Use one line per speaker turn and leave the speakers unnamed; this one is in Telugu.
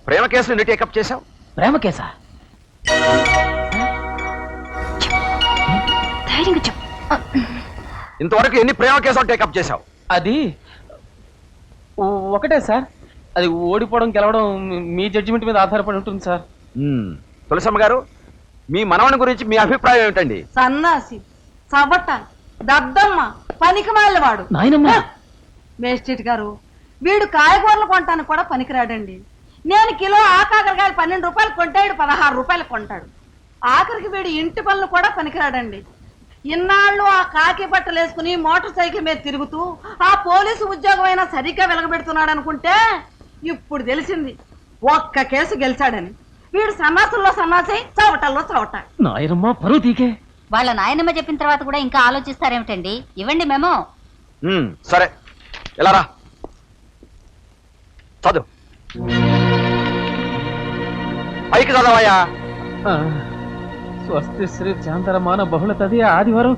ప్రేమ కేసులు ఎన్ని టేకప్ చేశావు?
ప్రేమ కేసా?
ధైర్యంగా చెప్పు.
ఇంతవరకు ఎన్ని ప్రేమ కేసులు టేకప్ చేశావు?
అది ఒకటే సార్. అది ఓడిపోవడం గెలవడం మీ జడ్జిమెంట్ మీద ఆధారపడి ఉంటుంది సార్.
తులసమ్మ గారు, మీ మనవని గురించి మీ అభిప్రాయం ఏమిటండి?
సన్నాసి, చవట, దద్దమ్మ, పనికిమాలినవాడు.
నాయనమ్మ,
మేస్టేట్ గారు, వీడు కాయగూరలు కొంటానికి కూడా పనికిరాడండి. నేను కిలో ఆకాకరకాయలు 12 రూపాయలు కొంటాడు, 16 రూపాయలు కొంటాడు. ఆఖరికి వీడు ఇంటి పనులు కూడా పనికిరాడండి. ఇన్నాళ్ళు ఆ కాకి బట్టలు వేసుకుని మోటార్ సైకిల్ మీద తిరుగుతూ ఆ పోలీసు ఉద్యోగం అయినా సరిగ్గా వెలగబెడుతున్నాడు అనుకుంటే ఇప్పుడు తెలిసింది ఒక్క కేసు గెలిచాడని. వీడు సన్నాసుల్లో సన్నాసి, చవటల్లో చవట.
నాయనమ్మ పరువు తీకే.
వాళ్ళ నాయనమ్మ చెప్పిన తర్వాత కూడా ఇంకా ఆలోచిస్తారేమిటండి? ఇవ్వండి మేము.
సరే, ఎలా రా చదువు. పైకి చదవయ్యా.
స్వస్తి శ్రీ చాంతరమాన బహుళ తది ఆదివారం.